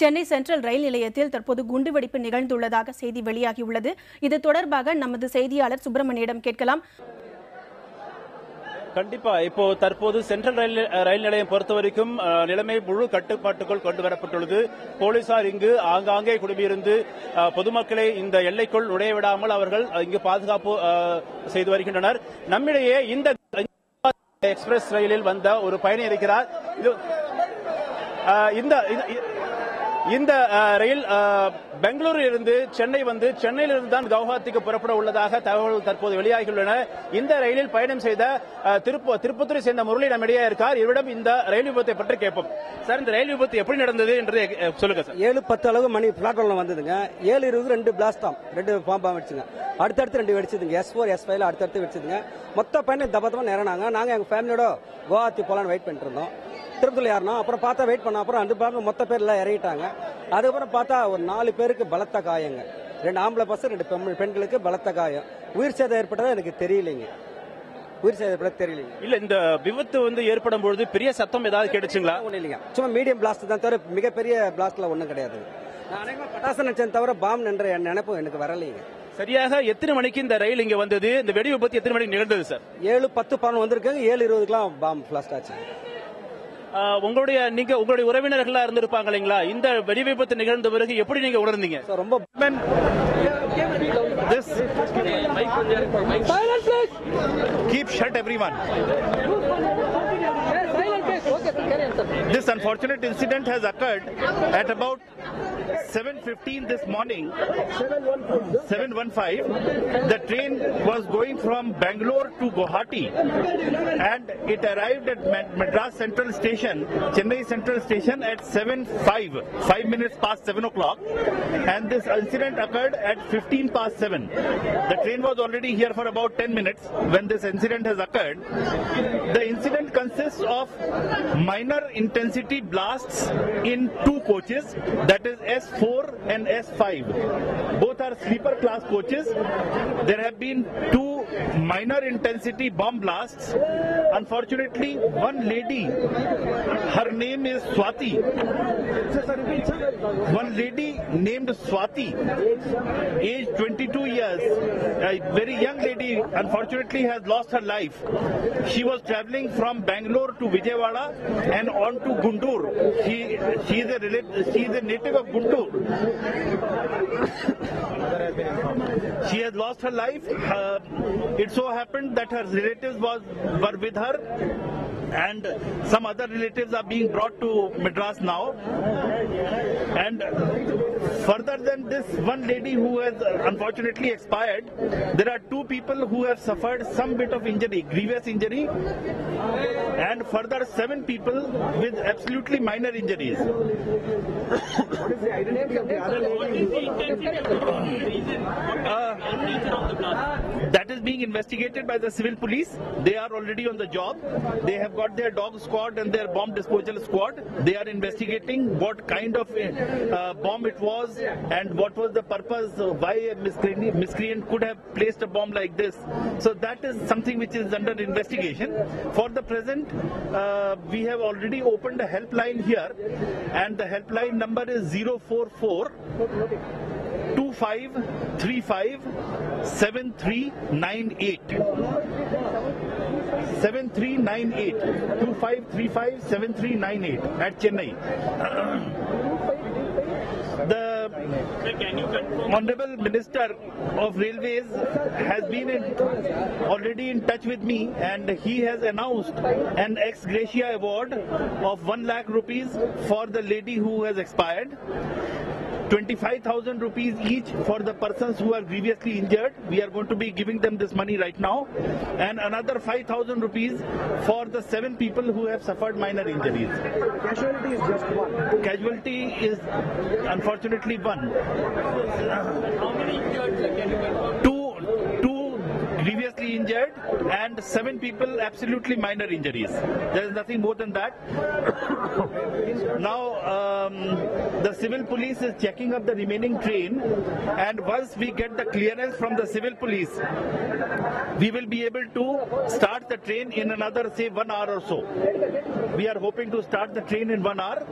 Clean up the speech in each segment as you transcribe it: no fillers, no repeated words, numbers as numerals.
Chennai central ரயில் நிலையத்தில் தற்போது குண்டுவெடிப்பு நிகழ்ந்துள்ளதாக செய்தி வெளியாகியுள்ளது. இது தொடர்பாக நமது செய்தியாளர் சுப்பிரமணியிடம் கேட்கலாம். கண்டிப்பா இப்போ தற்போது சென்ட்ரல் ரயில் நிலையம் பொறுத்தவரைக்கும் நிலைமை முழு கட்டுப்பாட்டுக்குள் கொண்டு வரப்பட்டுள்ளது. போலீசார் இங்கு ஆங்காங்கே குழுமியிருந்து பொதுமக்களை இந்த எல்லைக்குள் நுழைய விடாமல் அவர்கள் இங்கு பாதுகாப்பு செய்து வருகின்றனர். நம்மிடையே இந்த எக்ஸ்பிரஸ் ரயிலில் வந்த ஒரு பயணி இருக்கிறார். இந்த ரயில் பெங்களூரில் இருந்து சென்னை வந்து சென்னையிலிருந்து தான் கவுஹாத்திக்கு புறப்பட உள்ளதாக தகவல்கள் தற்போது வெளியாகியுள்ளன. இந்த ரயிலில் பயணம் செய்த திருப்பத்தூரை சேர்ந்த முரளி நம்மிடையே இருக்கார். இவரிடம் இந்த ரயில் விபத்தை பற்றி கேட்போம். சார், இந்த ரயில் விபத்து எப்படி நடந்தது என்று சொல்லுங்க சார். 7:10 அளவு மணி பிளாட்ஃபார்ம்ல வந்ததுங்க. 7:20 2 பிளாஸ்ட் ஆம், 2 பாம்பா வெடிச்சுங்க. அடுத்தடுத்து 2 வெடிச்சதுங்க. S4 S5 அடுத்தடுத்து வெடிச்சதுங்க. மொத்த பயணம் தப்பா நேரனாங்க. நாங்க எங்க ஃபேமிலியோட குவாஹாத்தி போலான்னு வெயிட் பண்ணிட்டு இருந்தோம். திருப்பதியில் ஏறனா அப்புறம் பார்த்தா வெயிட் பண்ண அப்புறம் 2 பேரும் மொத்த பேர் எல்லாம் இறங்கிட்டாங்க. அதுக்கப்புறம் பார்த்தா ஒரு 4 பேருக்கு பலத்த காயங்க. 2 ஆம்பளை பசங்க 2 பெண்களுக்கு பலத்த காயம். உயிர் சேதம் ஏற்பட்டதா எனக்கு தெரியலைங்க. உயிர் சேதம் ஏற்பட தெரியலைங்க. இல்ல, இந்த விபத்து வந்து ஏற்படும் பொழுது பெரிய சத்தம் ஏதாவது கிடைச்சுங்களா? ஒன்றும் இல்லைங்க, சும்மா மீடியம் பிளாஸ்ட் தான் தவிர மிகப்பெரிய பிளாஸ்ட்ல ஒன்றும் கிடையாது. நான் அனைவரும் பட்டாசு நினைச்சேன் தவிர பாம் என்ற நினைப்பு எனக்கு வரலைங்க. சரியாக எத்தனை மணிக்கு இந்த ரயில் இங்க வந்தது? இந்த வெடி விபத்து எத்தனை மணிக்கு நிகழ்ந்தது சார்? 7:10 11 வந்திருக்காங்க. 7:20 பாம் பிளாஸ்ட் ஆச்சு. உங்களுடைய உறவினர்களா இருந்திருப்பாங்க இல்லைங்களா? இந்த வெடி விபத்து நிகழ்ந்த பிறகு எப்படி நீங்க உணர்ந்தீங்க? ரொம்ப keep shut everyone. This unfortunate incident has occurred at about 7:15 this morning. 7:15. The train was going from Bangalore to Guwahati and it arrived at Madras Central Station, Chennai Central Station at 7:05, 5 minutes past 7 o'clock, and this incident occurred at 15 past 7. The train was already here for about 10 minutes when this incident has occurred. The incident consists of minor intensity blasts in 2 coaches, that is S4 and S5. Both are sleeper class coaches. There have been 2 minor intensity bomb blasts. Unfortunately, one lady, her name is Swati. One lady named Swati, age 22 years, a very young lady, unfortunately has lost her life. She was travelling from Bangalore to Vijayawada and on to Guntur. She is a native of Guntur. She has lost her life. It so happened that her relatives were with her, and some other relatives are being brought to Madras now. And further than this one lady who has unfortunately expired, there are 2 people who have suffered some bit of injury, grievous injury, and further 7 people with absolutely minor injuries. What is the identity of the other lady? That is being investigated by the civil police. They are already on the job. They have got their dog squad and their bomb disposal squad. They are investigating what kind of bomb it was and what was the purpose, why a miscreant could have placed a bomb like this. So that is something which is under investigation. For the present, we have already opened a helpline here, and the helpline number is 044 2535 7398. 7398 2535 7398 at Chennai. The Honorable Minister of Railways has been already in touch with me, and he has announced an ex gratia award of 1 lakh rupees for the lady who has expired. 25,000 rupees each for the persons who are grievously injured. We are going to be giving them this money right now, and another 5,000 rupees for the 7 people who have suffered minor injuries. Casualty is just 1. Casualty is unfortunately 1. How many injured? Two grievously injured and 7 people absolutely minor injuries. There is nothing more than that. Now the civil police is checking up the remaining train, and once we get the clearance from the civil police, we will be able to start the train in another, say, 1 hour or so. We are hoping to start the train in 1 hour.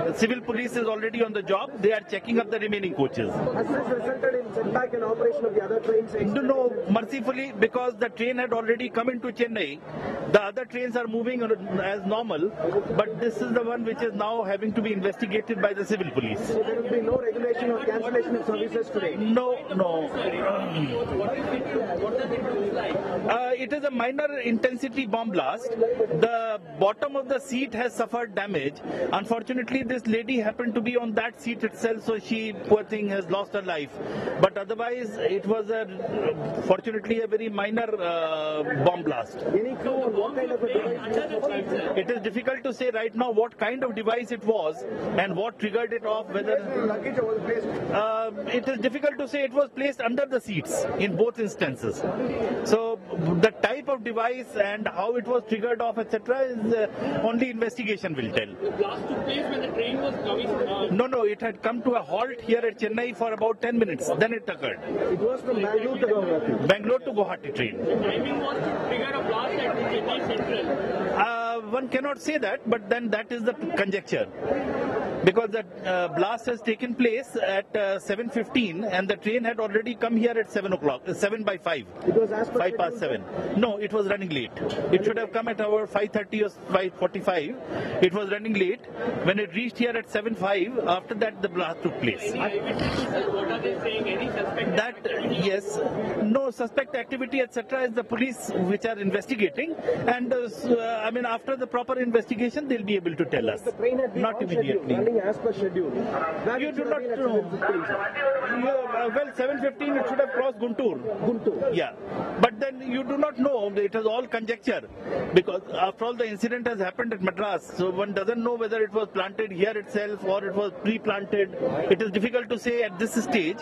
The civil police is already on the job. They are checking up the remaining coaches. Has this resulted in setback in operation of the other trains? No, mercifully, because the train had already come into Chennai, the other trains are moving as normal, but this is the one which is now having to be investigated by the civil police. So there will be no regulation or cancellation of services today? No. It is a minor intensity bomb blast. The bottom of the seat has suffered damage. Unfortunately, this lady happened to be on that seat itself, so she, poor thing, has lost her life. But otherwise, it was fortunately a very minor bomb blast. Any clue on what kind of a device? It is difficult to say right now what kind of device it was and what triggered it off. Whether Luggage was placed? it is difficult to say. It was placed under the seats in both instances. So the type of device and how it was triggered off, etc., is only investigation will tell. The blast took place when the train was coming. No, it had come to a halt here at Chennai for about 10 minutes. Then it occurred. It was from Bangalore to Guwahati. Bangalore to Guwahati train. Timing was to trigger a blast at Chennai Central. One cannot say that, but then that is the conjecture. Because the blast has taken place at 7:15 and the train had already come here at 7 o'clock, 7 by 5. It was as per 5 past 7. No, it was running late. It should have come at our 5:30 or 5:45. It was running late. When it reached here at 7:05, after that the blast took place. What are they saying? Any suspect? That, yes, no suspect activity, etc., is the police which are investigating, and I mean, after the proper investigation, they'll be able to tell us. The train had been Not on schedule, immediately. running as per schedule. That You should do have not been at know. 7:15, sir. Well, 7:15 it should have crossed Guntur. Guntur. Yeah, but then you do not know. It is all conjecture, because after all the incident has happened at Madras, so one doesn't know whether it was planted here itself or it was pre-planted. It is difficult to say at this stage.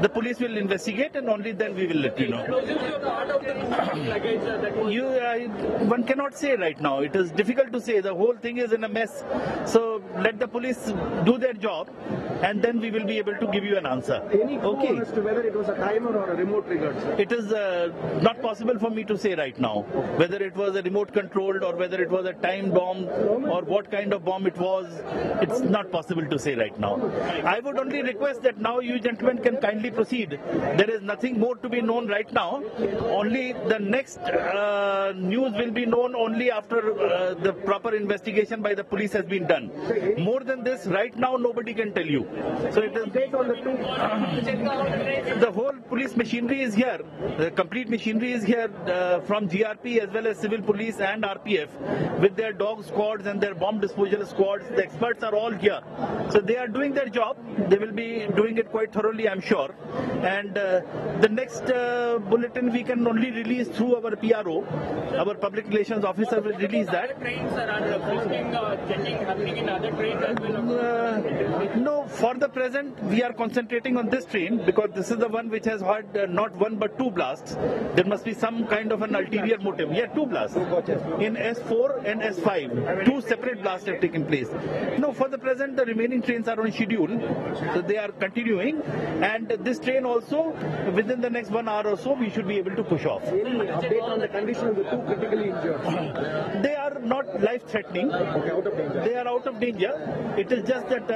The police will investigate, and only then we will let you know. Explosives were part of the luggage that was. One cannot say right now. It is difficult to say. The whole thing is in a mess. So let the police do their job, and then we will be able to give you an answer. Any clue Okay. as to whether it was a timer or a remote triggered, sir? It is not possible for me to say right now whether it was a remote controlled or whether it was a time bomb or what kind of bomb it was. It's not possible to say right now. I would only request that now you gentlemen can kindly proceed. There is nothing more to be known right now. Only the next news will be known only after the proper investigation by the police has been done. More than this, right now nobody can tell you. So it is Take on the two. the whole police machinery is here. The complete machinery is here from GRP as well as civil police and RPF with their dog squads and their bomb disposal squads. The experts are all here. So they are doing their job. They will be doing it quite thoroughly, I'm sure. And the next bulletin we can only release through our PRO. Our public relations officer will release that. Trains are frisking, checking happening in other trains as well. No, for the present, we are concentrating on this train because this is the one which has had not one but two blasts. There must be some kind of an ulterior motive. Yeah, two blasts. In S4 and S5, two separate blasts have taken place. No, for the present, the remaining trains are on schedule. So they are continuing. And this train also, within the next 1 hour or so, we should be able to push off. Any update on the condition of the two critically injured? They are not life-threatening. Okay, out of danger. They are out of danger. It is just that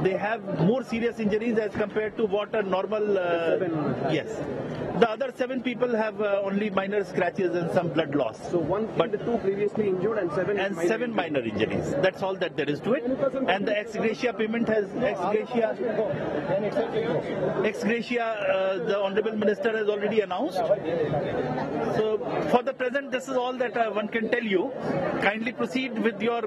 they have more serious injuries as compared to what a normal. Yes. The other 7 people have only minor scratches and some blood loss. So one, but the two previously injured and seven. And 7 minor injuries. That's all that there is to it. And the ex gratia payment has the Honorable Minister has already announced. So for the present, this is all that one can tell you. Kindly proceed with your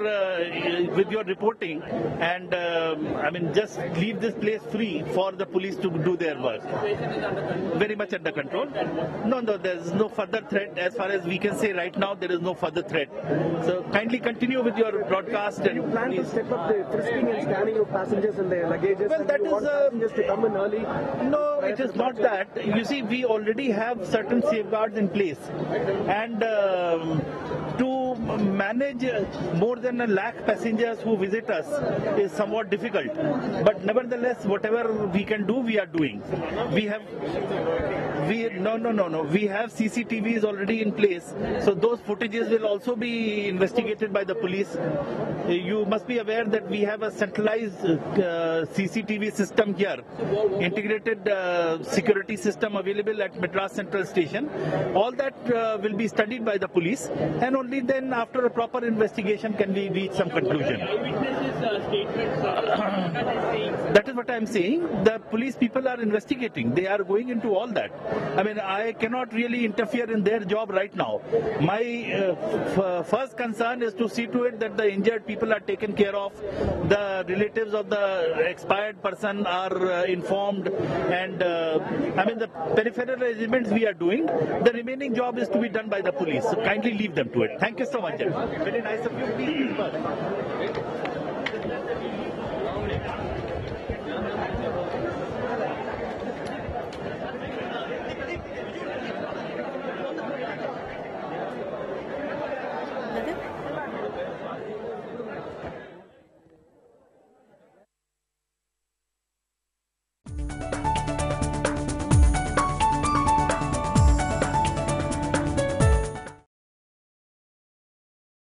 reporting, and I mean just leave this place free for the police to do their work. Very much under control. No, there is no further threat as far as we can say right now. There is no further threat. So kindly continue with your broadcast. Do you plan to step up the frisking and scanning of passengers and their luggages? Well, And that do you want is, passengers to come in early? No, it is not that. You see, we already have certain safeguards in place, and to manage more than 1 lakh passengers who visit us is somewhat difficult. But nevertheless, whatever we can do, we are doing. We have CCTVs already in place, so those footages will also be investigated by the police. You must be aware that we have a centralized CCTV system here, integrated security system available at Madras Central Station. All that will be studied by the police, and only then after a proper investigation can we reach some conclusion. That is what I am saying. The police people are investigating. They are going into all that. I mean, I cannot really interfere in their job right now. My first concern is to see to it that the injured people are taken care of, the relatives of the expired person are informed, and the peripheral arrangements we are doing. The remaining job is to be done by the police. So kindly leave them to it. Thank you so much. Very nice of you. Please.